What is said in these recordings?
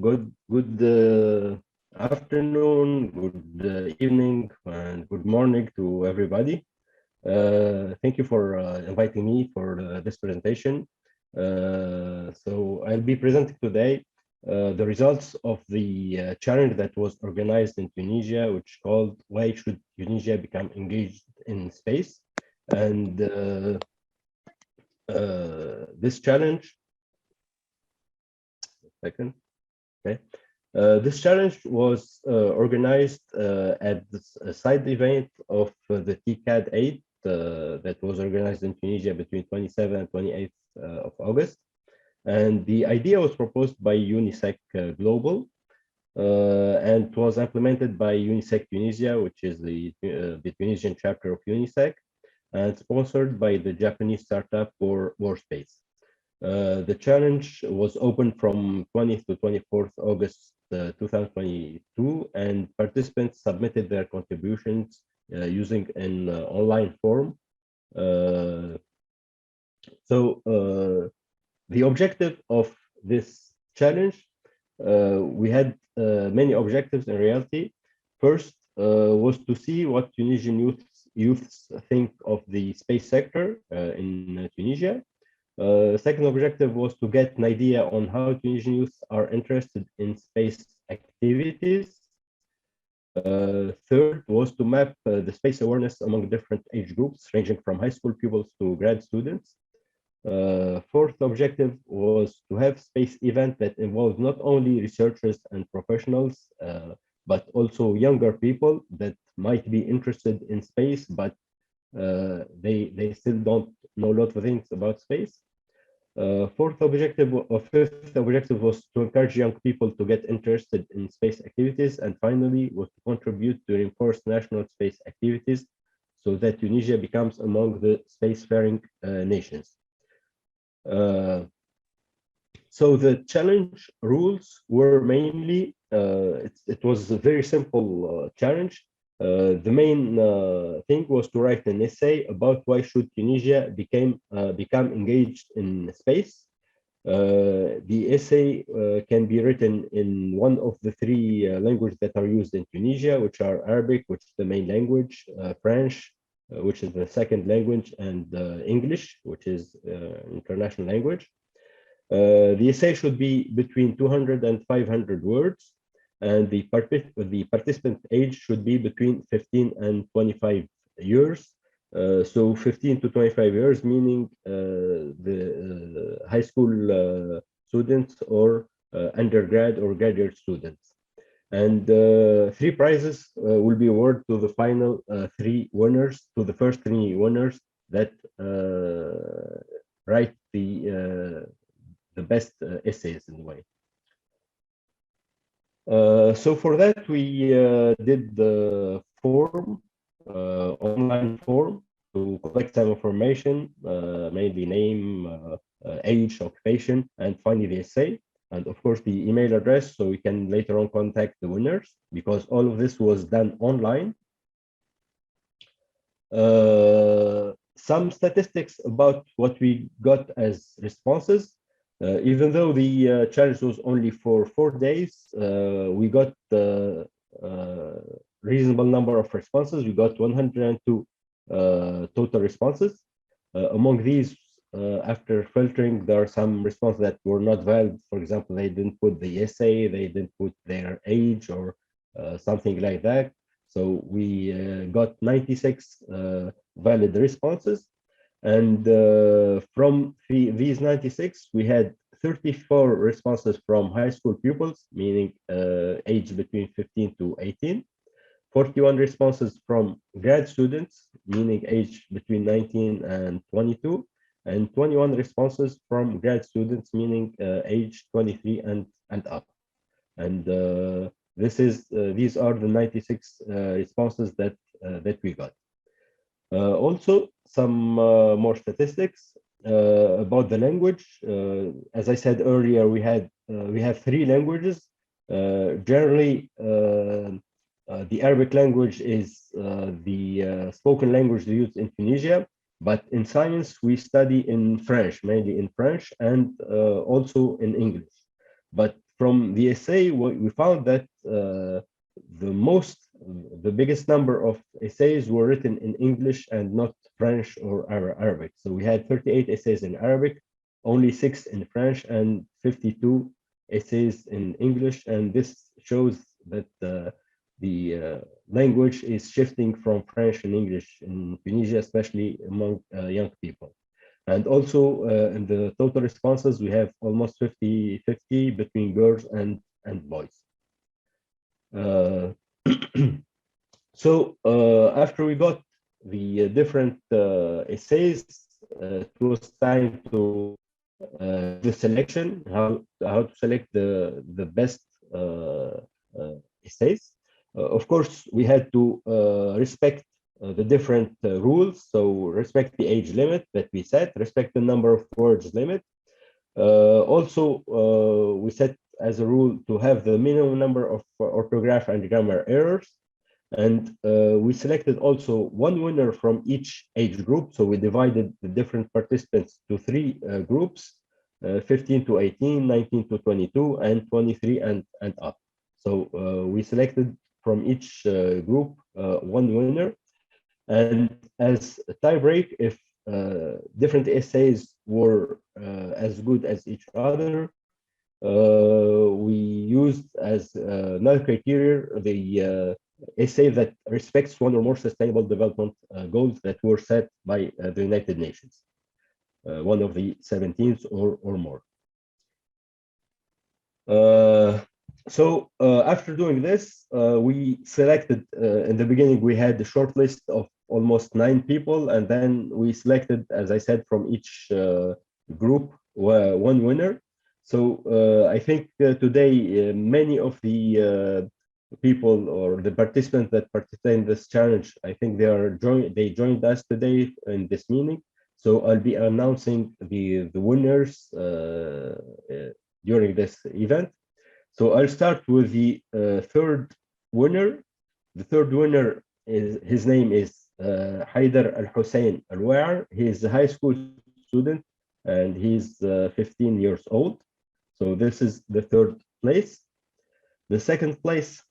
Good afternoon, good evening, and good morning to everybody. Thank you for inviting me for this presentation. So I'll be presenting today the results of the challenge that was organized in Tunisia, which called "Why Should Tunisia Become Engaged in Space?" And this challenge, second. Okay. This challenge was organized at the side event of the TCAD 8 that was organized in Tunisia between 27th and 28th of August. And the idea was proposed by UNISEC-Global and was implemented by UNISEC-Tunisia, which is the Tunisian chapter of UNISEC, and sponsored by the Japanese startup for Space. The challenge was open from 20th to 24th August 2022, and participants submitted their contributions using an online form. The objective of this challenge, we had many objectives in reality. First was to see what Tunisian youths think of the space sector in Tunisia. Second objective was to get an idea on how Tunisian youth are interested in space activities. Third was to map the space awareness among different age groups, ranging from high school pupils to grad students. Fourth objective was to have space event that involves not only researchers and professionals, but also younger people that might be interested in space, but they still don't know a lot of things about space. Fifth objective was to encourage young people to get interested in space activities, and finally was to contribute to reinforce national space activities so that Tunisia becomes among the spacefaring nations. So the challenge rules were mainly, it was a very simple challenge. The main thing was to write an essay about why should Tunisia become engaged in space. The essay can be written in one of the three languages that are used in Tunisia, which are Arabic, which is the main language, French, which is the second language, and English, which is international language. The essay should be between 200 and 500 words. And the participant age should be between 15 and 25 years. So 15 to 25 years, meaning the high school students or undergrad or graduate students. And three prizes will be awarded to the final three winners, to the first three winners that write the best essays in a way. So for that, we did the form, online form, to collect some information, mainly name, age, occupation, and finally the essay, and of course the email address, so we can later on contact the winners, because all of this was done online. Some statistics about what we got as responses. Even though the challenge was only for 4 days, we got a reasonable number of responses. We got 102 total responses. Among these, after filtering, there are some responses that were not valid. For example, they didn't put the essay, they didn't put their age or something like that. So we got 96 valid responses. And from these 96, we had 34 responses from high school pupils, meaning age between 15 to 18, 41 responses from grad students, meaning age between 19 and 22, and 21 responses from grad students, meaning age 23 and up. And these are the 96 responses that we got. Also, some more statistics about the language. As I said earlier, we have three languages. Generally, the Arabic language is the spoken language used in Tunisia, but in science we study in French, mainly in French, and also in English. But from the essay, we found that the biggest number of essays were written in English and not French or Arabic. So we had 38 essays in Arabic, only 6 in French, and 52 essays in English. And this shows that the language is shifting from French and English in Tunisia, especially among young people. And also in the total responses, we have almost 50-50 between girls and boys. So after we got the different essays, it was time to the selection, how to select the best essays. Of course, we had to respect the different rules. So respect the age limit that we set, respect the number of words limit. Also, we set as a rule to have the minimum number of orthograph and grammar errors. And we selected also one winner from each age group. So we divided the different participants to 3 groups, 15 to 18, 19 to 22, and 23 and up. So we selected from each group one winner. And as a tie break, if different essays were as good as each other, we used as another criteria the essay that respects one or more sustainable development goals that were set by the United Nations, one of the 17 or more. So after doing this, we selected, in the beginning, we had a short list of almost 9 people, and then we selected, as I said, from each group, one winner. So I think today, many of the people or the participants that participate in this challenge, I think they joined us today in this meeting. So I'll be announcing the winners during this event. So I'll start with the third winner. The third winner his name is Haider Al-Hussein Al-Wa'ar. He's a high school student and he's 15 years old. So this is the third place. The second place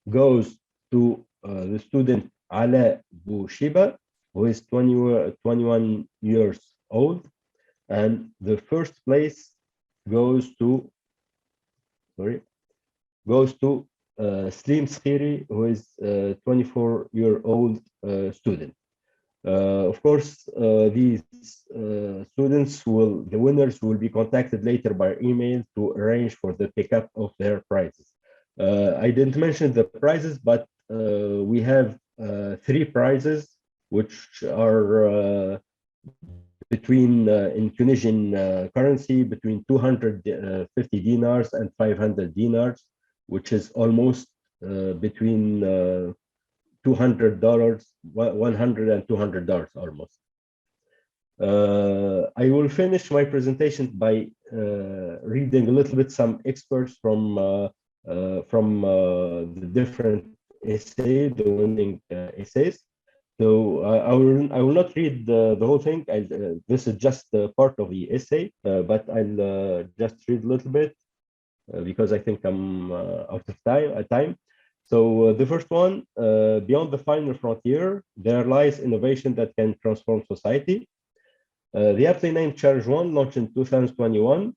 goes to the student Ala Bouchiba, who is 21 years old. And the first place goes to Slim Skhiri, who is a 24-year-old student. Of course, these students the winners will be contacted later by email to arrange for the pickup of their prizes. I didn't mention the prizes, but we have 3 prizes, which are between, in Tunisian currency, between 250 dinars and 500 dinars, which is almost between $200, $100 and $200 almost. I will finish my presentation by reading a little bit some experts from the different essays, the winning essays. So I will not read the whole thing. This is just part of the essay, but I'll just read a little bit because I think I'm out of time. So the first one, beyond the final frontier, there lies innovation that can transform society. The aptly named Challenge 1, launched in 2021,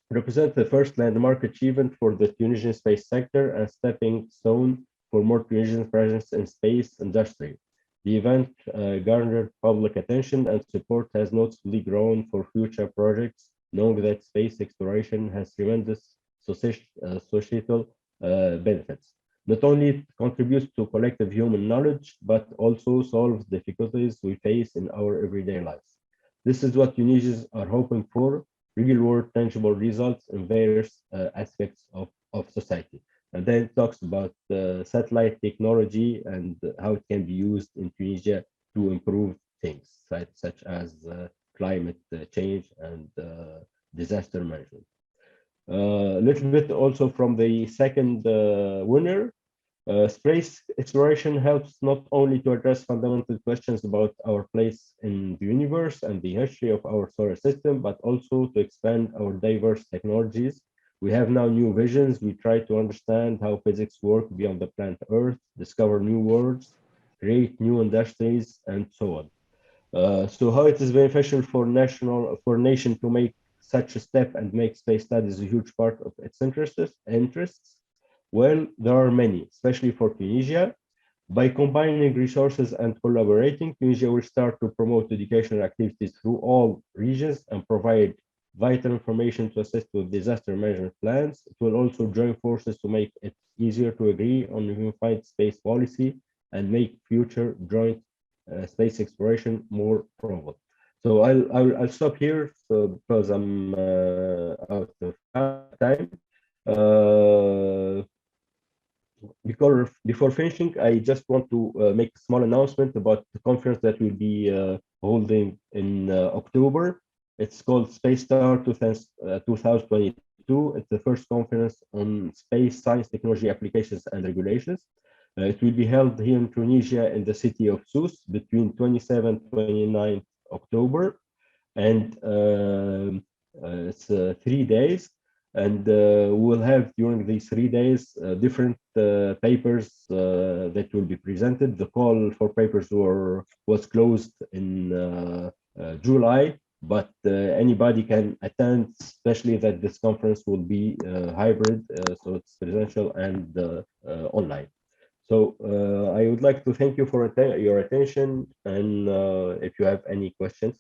represents the first landmark achievement for the Tunisian space sector and stepping stone for more Tunisian presence in space industry. The event garnered public attention and support has noticeably grown for future projects, knowing that space exploration has tremendous societal benefits. Not only it contributes to collective human knowledge, but also solves difficulties we face in our everyday lives. This is what Tunisians are hoping for, real-world tangible results in various aspects of society. And then it talks about satellite technology and how it can be used in Tunisia to improve things, such as climate change and disaster management. A little bit also from the second winner. Space exploration helps not only to address fundamental questions about our place in the universe and the history of our solar system, but also to expand our diverse technologies We have now new visions. We try to understand how physics work beyond the planet Earth, discover new worlds, create new industries, and so on. So how it is beneficial for nation to make such a step and make space studies a huge part of its interests? Well, there are many, especially for Tunisia. By combining resources and collaborating, Tunisia will start to promote educational activities through all regions and provide vital information to assist with disaster management plans. It will also join forces to make it easier to agree on a unified space policy and make future joint space exploration more probable. So I'll stop here because I'm out of time. Uh, before finishing, I just want to make a small announcement about the conference that we'll be holding in October. It's called Space Star 2022. It's the first conference on space science, technology, applications, and regulations. It will be held here in Tunisia in the city of Sousse between 27 and 29 October. And it's 3 days. And we'll have during these 3 days different papers that will be presented. The call for papers was closed in July, but anybody can attend, especially that this conference will be hybrid, so it's presential and online. So I would like to thank you for your attention, and if you have any questions.